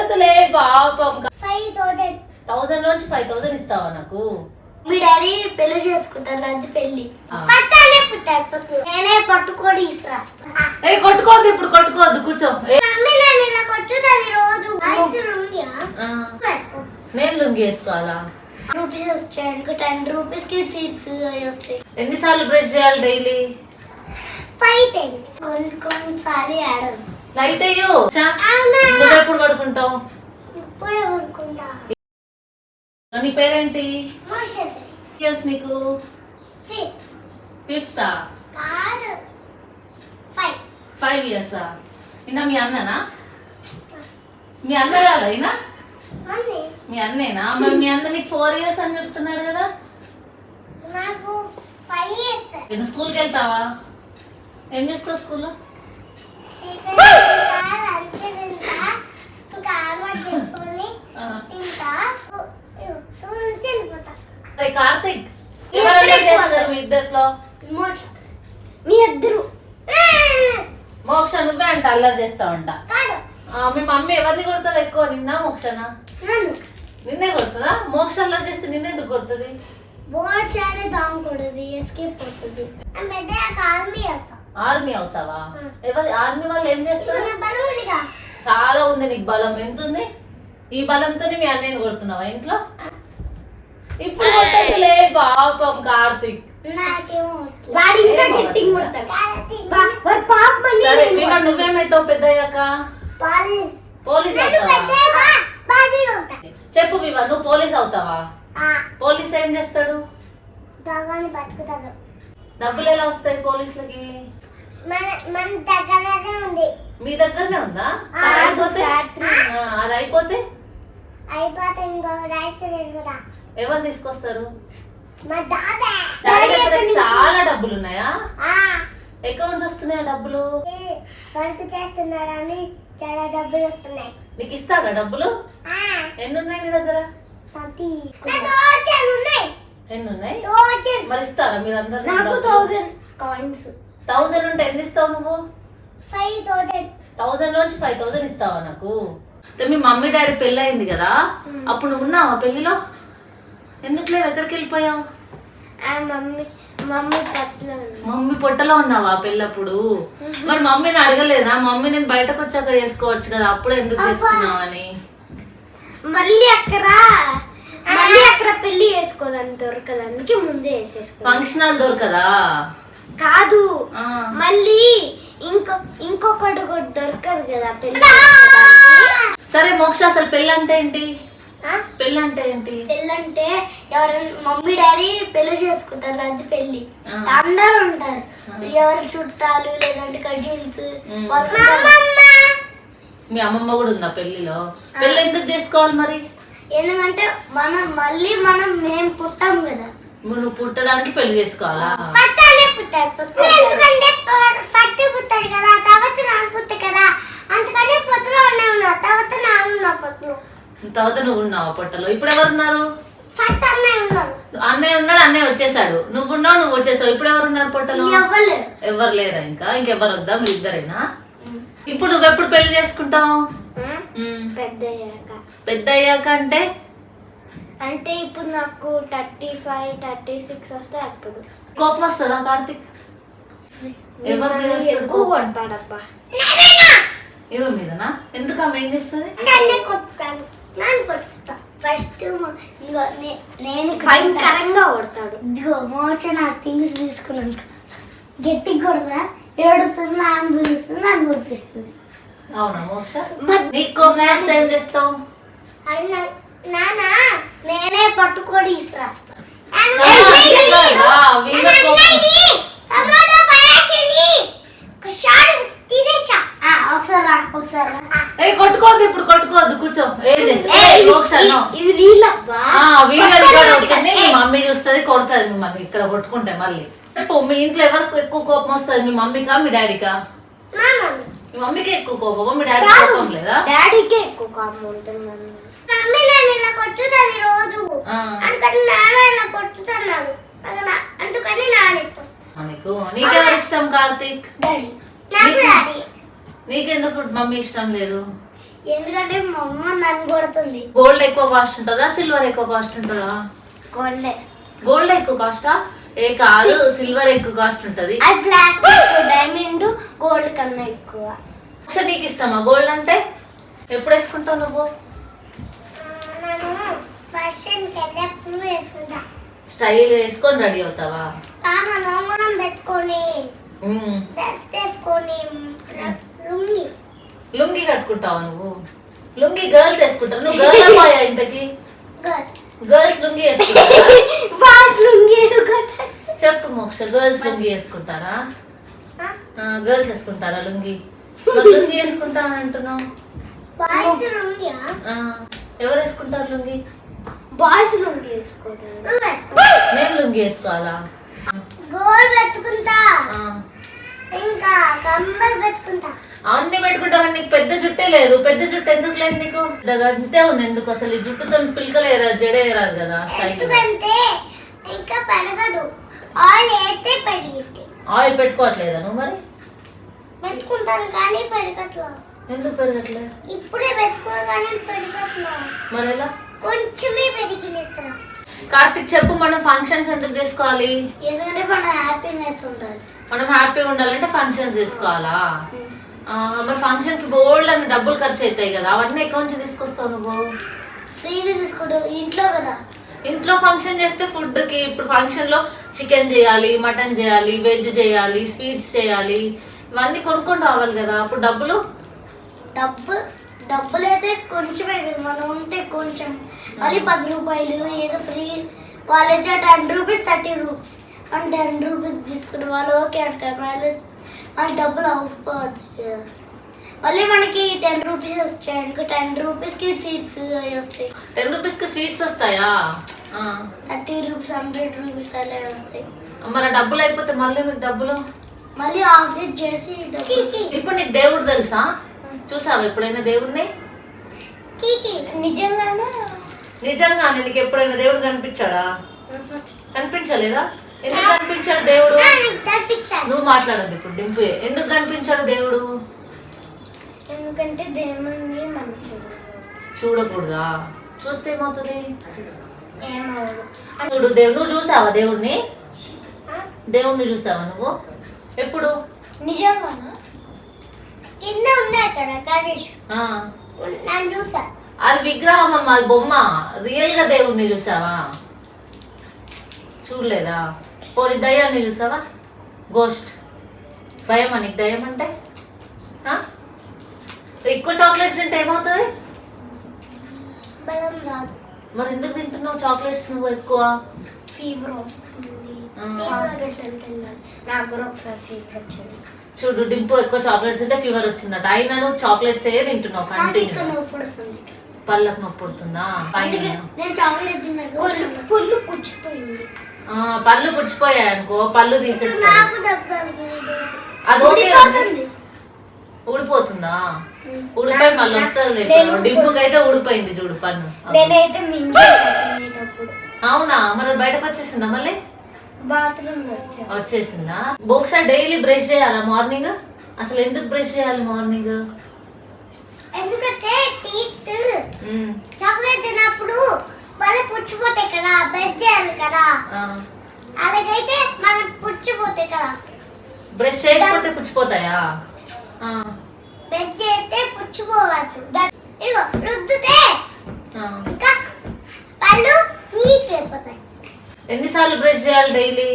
కొట్టదులే పాపం. 5,000 నుంచి 5,000 ఇస్తావా నాకు? మీ డాడీ పెళ్లి చేసుకుంటారు, అది పెళ్లి. నేనే పట్టుకొని ఇస్తాను. కొట్టుకోవద్దు, ఇప్పుడు కొట్టుకోవద్దు, కూర్చో. నేను లుంగి వేసుకోవాలా? రూపీస్ వచ్చాయి, 10 రూపీస్ కి సీట్స్ వస్తాయి. ఎన్నిసార్లు బ్రష్ చేయాలి డైలీ? 5 కొన్నిసారి ఆడదు. లైట్ అయ్యో. నువ్వు ఎప్పుడు పడుకుంటావు? ఇప్పుడే ఊరుకుంటా. నీ పేరేంటి? ఇయర్స్ నీకు? 5th? 5 years. ఇన్నా మీ అన్ననా? మీ అన్న కాదా అయినా? మీ అన్నేనా? మరి మీ అన్న నీకు 4 years అని చెప్తున్నాడు కదా. నువ్వు స్కూల్కి వెళ్తావా? ఏం చేస్తావు స్కూల్లో? కార్తిక్, మీ ఇద్దరిలో మీ ఇద్దరు మోక్ష నువ్వే అంట అల్లరి చేస్తా ఉంటా. మీ మమ్మీ ఎవరిని కొడుతుంది ఎక్కువ, నిన్న మోక్షనా? నిన్నే కొడుతుందా? మోక్ష అల్లరి చేస్తే నిన్నెందుకు కొడుతుంది? ఆర్మీ అవుతావా? ఎవరి ఆర్మీ వాళ్ళు ఏం చేస్తారు? చాలా ఉంది నీకు బలం. ఎంత ఉంది? ఈ బలంతో మీ అన్నయ్యని కొడుతున్నావా ఇంట్లో? ఇప్పుడు కొట్టదులే పాపం కార్తిక్. సరే వివా, నువ్వేమైతావు పెద్ద అయ్యాక? పోలీస్ అవుతావా? చెప్పు వివా, నువ్వు పోలీస్ అవుతావా? పోలీస్ ఏం చేస్తాడు? డబ్బులు ఎలా వస్తాయి పోలీసులకి? మీ దగ్గరనే ఉందా? అది అయిపోతే ఎవరు తీసుకొస్తారు? డాడీ దగ్గర చాలా డబ్బులు ఉన్నాయా? ఎక్కడి నుంచి వస్తున్నాయా డబ్బులు? వర్క్ చేస్తున్నారని చాలా డబ్బులు వస్తున్నాయి. నీకు ఇస్తాడా డబ్బులు? ఎన్ని ఉన్నాయి నీ దగ్గర? ఎన్ని ఉన్నాయి? మరి ఇస్తారా మీరు అందరు? 1000 ఉంటే ఎన్ని ఇస్తావు నువ్వు? 1000 నుంచి 5,000 ఇస్తావా నాకు? మీ మమ్మీ డాడీ పెళ్ళి అయింది కదా, అప్పుడు నువ్వు ఉన్నావా పెళ్లిలో? ఎందుకు లేదు, ఎక్కడికి వెళ్ళిపోయావు? మమ్మీ పొట్టలో ఉన్నావా పెళ్ళప్పుడు? మరి మమ్మీని అడగలేదా? మమ్మీ నేను బయటకు వచ్చాక చేసుకోవచ్చు కదా, అప్పుడు ఎందుకు చేసుకున్నావు అని? మళ్ళీ అక్కడ పెళ్లి చేసుకోదని దొరకడానికి ముందే వేసేసుకో. Function hall దొరకదా? కాదు, మళ్ళీ ఇంకొకటి దొరకదు కదా పెళ్లి. సరే మోక్ష, అసలు పెళ్ళి అంటే ఏంటి? పెళ్ళి అంటే ఏంటి? పెళ్ళి అంటే ఎవరైనా మమ్మీ డాడీ పెళ్లి చేసుకుంటారు, అది పెళ్లి. అందరూ ఉంటారు, ఎవరి చుట్టాలు లేదంటే కజిన్స్. మీ అమ్మమ్మ కూడా ఉందా పెళ్లిలో? పెళ్లి ఎందుకు చేసుకోవాలి మరి? ఎందుకంటే మేము పుట్టాం కదా. నువ్వు పుట్టడానికి పెళ్లి చేసుకోవాలా? పుట్టాడు కదా, తర్వాత నాన్న పుట్టాడు కదా, అందుకని పొత్తులో ఉన్నా, తర్వాత నాన్న పొత్తులో. తర్వాత నువ్వు ఉన్నావా పొట్టలో? ఇప్పుడు ఎవరున్నారు? అన్నయ్య ఉన్నాడు, అన్నయ్య వచ్చేసాడు. నువ్వున్నావు, నువ్వు వచ్చేసావు. ఇప్పుడు ఎవరున్నారు పొట్టలో? ఎవరు లేరా? ఇంకెవరు వద్దా? మీ ఇద్దరేనా? ఇప్పుడు నువ్వెప్పుడు పెళ్లి చేసుకుంటావు? పెద్ద అయ్యాక అంటే ఇప్పుడు నాకు 35, 36 వస్తే అప్పుడు. కోపం వస్తుందా కార్తిక్? ఎవరి మీద ఎక్కువ కొడతాడబ్బా. ఎవరి మీదనా? ఎందుకు? ఆమె ఏం చేస్తుంది? ఫస్ట్ నేను భయంకరంగా కొడతాడు. ఇదిగో మోచన థింగ్స్ తీసుకున్నాక గట్టిగా కొడతా, ఏడుస్తుంది, నాన్న పిలుస్తుంది, నన్ను కొట్టిస్తుంది. అవునా మోక్ష? నీకు కోపం వస్తే ఏం చేస్తావు? నాన్న నేనే పట్టుకొని ఇస్తాను. కొట్టుకోవద్దు, ఇప్పుడు కొట్టుకోవద్దు, కూర్చో. ఏం చేస్తా? మీ మమ్మీ చూస్తుంది, కొడుతుంది మిమ్మల్ని ఇక్కడ కొట్టుకుంటే. మళ్ళీ మీ ఇంట్లో ఎవరికి ఎక్కువ కోపం వస్తుంది? మీ మమ్మీకా మీ డాడీకా? మీ మమ్మీకే ఎక్కువ కోపం, మీ డాడీ కోపం లేదా? డాడీకే ఎక్కువ కోపం ఉంటుంది. మమ్మీ నన్ను ఇలా కొట్టుతుంది రోజు, అందుకని నాన్న ఇలా కొట్టుతున్నాడు, అందుకని నీకు నీకెవరు ఇష్టం కార్తీక్? డాడీ. నీకెందుకు మమ్మీ ఇష్టం లేదు? ఎందుకంటే మా అమ్మ నన్ను కొడుతుంది. గోల్డ్ ఎక్కువ కాస్ట్ ఉంటుందా సిల్వర్ ఎక్కువ కాస్ట్ ఉంటుందా? గోల్డే. గోల్డ్ ఎక్కువ కాస్టా? ఏ కాదు, సిల్వర్ ఎక్కువ కాస్ట్ ఉంటది. అది బ్లాక్, డైమండ్ గోల్డ్ కన్నా ఎక్కువ. ఒకసారి నీకు ఇష్టమా గోల్డ్ అంటే? ఎప్పుడు వేసుకుంటావు నువ్వు? నేను ఫ్యాషన్కి వెళ్ళినప్పుడు వేసుకుంటా. స్టైల్ వేసుకొని రెడీ అవుతావా? మనం పెట్టుకొని వేసుకొని లుంగి. లుంగి కట్టుకుంటావా నువ్వు? లుంగి గర్ల్స్ వేసుకుంటారు. నువ్వు గర్ల్ అమ్మాయా ఇంతకి? గర్ల్స్ లుంగి వేసుకుంటారా? చెప్పు మోక్ష, గర్ల్స్ లుంగి వేసుకుంటారా? గర్ల్స్ వేసుకుంటారా లుంగి? లుంగి వేసుకుంటాను అంటున్నావు. ఎవరు వేసుకుంటారు లుంగి? బాయ్స్ లుంగి వేసుకుంటారు. నేను లుంగి వేసుకోవాలా? గోల్ పెట్టుకుంటా, ఇంకా కమ్మలు పెట్టుకుంటా. అన్ని పెట్టుకుంటావు. నీకు పెద్ద జుట్టే లేదు. పెద్ద జుట్టు ఎందుకు లేదు నీకు? అంతే ఉంది. ఎందుకు అసలు ఈ జుట్టుతో పిలకలేరా, జడేయరాదు కదా స్టైల్. ఎందుకంటే ఇంకా పెరగదు, ఆయిల్ వేస్తే పెరిగిద్ది. ఆయిల్ పెట్టుకోవట్లేదా నువ్వు? మరి పెట్టుకుంటాను కానీ పెరగట్లా. ఎందుకు పెరగట్లే? ఇప్పుడే పెట్టుకున్నా కానీ పెరగట్లా. మరి ఎలా? కొంచెమే పెరిగినట్టు. కార్తిక్ చెప్పు, మనం ఫంక్షన్స్ ఎందుకు చేసుకోవాలి? ఎందుకంటే మన హ్యాపీనెస్ ఉండాలి. మనం హ్యాపీగా ఉండాలంటే ఫంక్షన్స్ చేసుకోవాలా? మరి ఫంక్షన్ కి బోల్డ్ అని డబ్బులు ఖర్చు అవుతాయి కదా, అవన్నీ ఎక్కడి నుంచి తీసుకొస్తావు నువ్వు? ఫ్రీగా తీసుకుంటావు ఇంట్లో కదా. ఇంట్లో ఫంక్షన్ చేస్తే ఫుడ్ కి, ఇప్పుడు ఫంక్షన్ లో చికెన్ చేయాలి, మటన్ చేయాలి, వెజ్ చేయాలి, స్వీట్స్ చేయాలి, ఇవన్నీ కొనుక్కొని రావాలి కదా. అప్పుడు డబ్బులు అయితే కొంచెమే కదా, మనం ఉంటే కొంచెం. మళ్ళీ 10 రూపాయలు ఏదో ఫ్రీ, వాళ్ళైతే 10 రూపీస్ 30 రూపీస్ మనం 10 రూపీస్ తీసుకుని వాళ్ళు ఓకే అంటారు. వాళ్ళు మన డబ్బులు అవ్వదు కదా. మళ్ళీ మనకి 10 రూపీస్ వచ్చాయి ఇంకా 10 రూపీస్కి స్వీట్స్ అవి వస్తాయి. 10 రూపీస్కి స్వీట్స్ వస్తాయా? 30 రూపీస్ 100 రూపీస్ అలా వస్తాయి. మరి డబ్బులు అయిపోతే మళ్ళీ మీకు డబ్బులు మళ్ళీ ఆఫీస్ చేసి. ఇప్పుడు నీకు దేవుడు తెలుసా? చూసావా ఎప్పుడైనా దేవుడిని? నిజంగానే నీకు ఎప్పుడైనా దేవుడు కనిపించాడా? కనిపించలేదా? ఎందుకు కనిపించాడు దేవుడు? నువ్వు మాట్లాడద్దు ఇప్పుడు డింపు. ఎందుకు కనిపించాడు దేవుడు? ఎందుకంటే దేవుడిని మనం చూడకూడదా? చూస్తే ఏమవుతుంది? ఏమవుతుంది చూడు, నువ్వు చూసావా దేవుడిని? దేవుడిని చూసావా నువ్వు? ఎప్పుడు? నిజంగానా? కింద ఉన్నాయి కదా గణేష్, నేను చూసా. అది విగ్రహం అమ్మ, అది బొమ్మ. రియల్ గా దేవుడిని చూసావా? చూడలేదా? పోనీ దయ్యాన్ని చూసావా? గోస్ట్. భయం నీకు దయ్యం అంటే? ఎక్కువ చాక్లెట్స్ తింటే ఏమవుతుంది? బలం రాదు. మరి ఎందుకు తింటున్నావు చాక్లెట్స్ నువ్వు ఎక్కువ? ఫీవర్ నాకు కూడా ఒకసారి ఫీవర్ వచ్చింది. చూడు డింపు, ఎక్కువ చాక్లెట్స్ తింటే ఫీవర్ వచ్చిందట. అయినా నువ్వు చాక్లెట్స్ ఏ తింటున్నావు కంటిన్యూ. పళ్ళకు నొప్పి పుడుతుందా? పళ్ళు పుచ్చిపోయింది. పళ్ళు పుచ్చిపోయాయి అనుకో, పళ్ళు తీసేస్తా. అది ఓకే, ఊడిపోతుందా? ఊడిపోయి మళ్ళీ వస్తుంది. డింపుకైతే ఊడిపోయింది చూడు పన్ను. అవునా? మరి బయటకు వచ్చేసిందా? మళ్ళీ వచ్చేసిందా? బోక్ష డైలీ బ్రష్ చేయాలా మార్నింగ్? అసలు ఎందుకు బ్రష్ చేయాలి మార్నింగ్? ఎందుకంటే చాక్లెట్ తిన్నప్పుడు మళ్ళీ పుచ్చిపోతాయి కదా, బ్రష్ చేయాలి కదా. అలాగైతే మనం పుచ్చిపోతాయి కదా. బ్రష్ చేయకపోతే పుచ్చిపోతాయా? బ్రష్ చేస్తే పుచ్చిపోవచ్చు. ఇగో రుద్దుతే ఇంకా పళ్ళు నీట్ అయిపోతాయి. ఎన్నిసార్లు బ్రష్ చేయాలి డైలీ?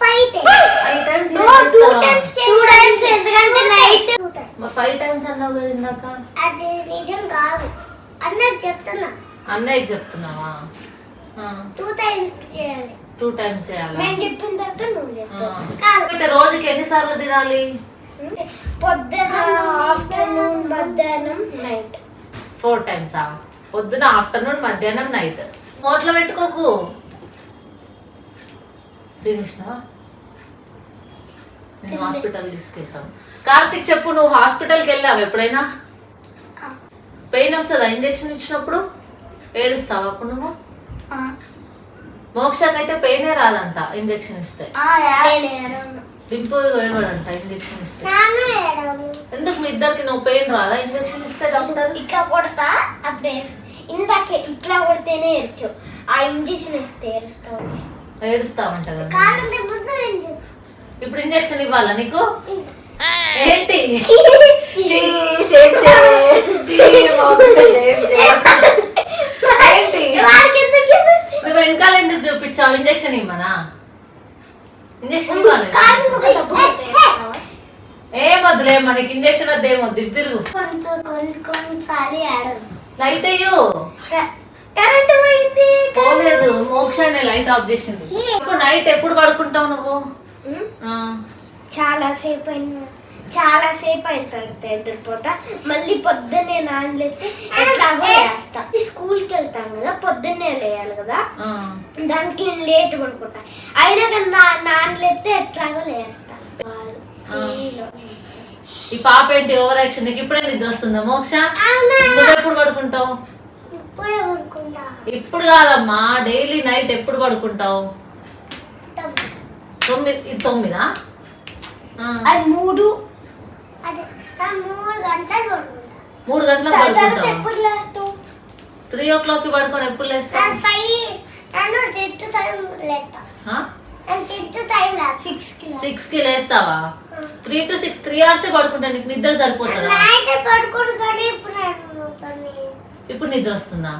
5 టైమ్స్. 2 టైమ్స్ ఎందుకంటే నైట్ 5 టైమ్స్ అన్నావు కదా ఇందాక. అది నిజం కాదు, అన్నయ్య చెప్తున్నా. అన్నయ్యకి చెప్తున్నావా? 2 టైమ్స్ చేయాలి. 2 టైమ్స్ చేయాలి. నేను చెప్పిన తర్వాత నువ్వు చెప్పు. అయితే రోజుకి ఎన్నిసార్లు తినాలి? పొద్దున, ఆఫ్టర్నూన్, మధ్యాహ్నం, నైట్. 4 టైమ్సా? పొద్దున, ఆఫ్టర్నూన్, మధ్యాహ్నం, నైట్. నోట్లో పెట్టుకోకు. తినేసినావా? నేను హాస్పిటల్ తీసుకెళ్తాను. కార్తిక్ చెప్పు, నువ్వు హాస్పిటల్కి వెళ్ళావు ఎప్పుడైనా? పెయిన్ వస్తుందా ఇంజెక్షన్ ఇచ్చినప్పుడు? ఏడుస్తావా అప్పుడు నువ్వు? మోక్షకైతే పెయినే రాదంట ఇంజెక్షన్ ఇస్తే. డింపు వేయబడంట ఇంజెక్షన్ ఇస్తే. నాన్న ఏడవను. ఎందుకు మీ ఇద్దరికి నువ్వు పెయిన్ రాదా ఇంజెక్షన్ ఇస్తే డాక్టర్? ఇట్లా కొడతా అప్పుడే ఇందాక ఇట్లా కొడితేనే ఏడ్చు, ఆ ఇంజెక్షన్ ఇస్తే ఏడుస్తావు. ఏడుస్తావంట కదా. ఇప్పుడు ఇంజెక్షన్ ఇవ్వాలా నీకు? ఏంటి నువ్వు వెనకాల ఎందుకు చూపించావు? ఇంజెక్షన్ ఇవ్వనా? ఇంజెక్షన్ ఇవ్వాలి. ఏం వద్దులే మనకి ఇంజెక్షన్ వద్దు, ఏమొద్దు. తిరుగు కొన్నిసారి ఆడదు. లైట్ అయ్యో కరెంట్ పోయింది. పోలేదు, మోక్షాన్ని లైట్ ఆఫ్ చేసింది. ఇప్పుడు నైట్ ఎప్పుడు పడుకుంటావు నువ్వు? చాలా సేపు అయిన తర్వాత ఎదురుపోతా. మళ్ళీ పొద్దున్నే నాన్నలేస్తే ఎట్లాగో లేస్తా. స్కూల్కి వెళ్తాం కదా, పొద్దున్నే లేయాలి కదా, దానికి లేట్ పడుకుంటా. అయినా కానీ నాన్నలేస్తే ఎట్లాగో లేస్తా. ఈ పాప ఏంటి ఓవర్ యాక్షన్? నీకు ఇప్పుడే నిద్ర వస్తుందా మోక్ష? నువ్వు ఎప్పుడు పడుకుంటావు? ఇప్పుడు కాదమ్మా, డైలీ నైట్ ఎప్పుడు పడుకుంటావు? 9 9 అది 3 గంటలకు పడుకుంటావు. ఎప్పుడు లేస్తావు? 3 o'clock పడుకొని ఎప్పుడు లేస్తావు? 6 కి లేస్తావా? 3 to 6 3 hours పడుకుంటా. నీకు నిద్ర సరిపోతుందా? ఇప్పుడు నిద్ర వస్తుందా?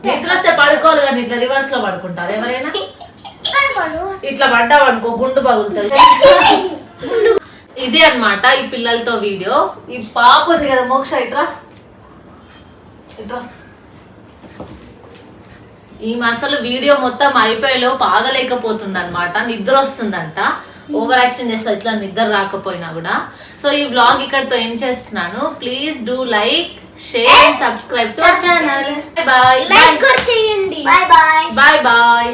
నిద్ర వస్తే పడుకోవాలి కానీ ఇట్లా రివర్స్ లో పడుకుంటారు ఎవరైనా. ఇట్లా పడ్డావు అనుకో గుండు పగులుతుంది. ఇది అన్నమాట ఈ పిల్లలతో వీడియో. ఈ పాప ఉంది కదా మోక్ష, ఇట్రా ఇట్రా. ఈమె అసలు వీడియో మొత్తం అయిపోయేలోపు ఆగలేకపోతుంది అనమాట, నిద్ర వస్తుందంట. ఓవర్ యాక్షన్ చేస్తా ఇట్లా నిద్ర రాకపోయినా కూడా. సో ఈ వ్లాగ్ ఇక్కడతో ఏం చేస్తున్నాను. Please do like, share and subscribe to our channel. Bye bye. Like కూడా చేయండి. Bye bye. Bye bye.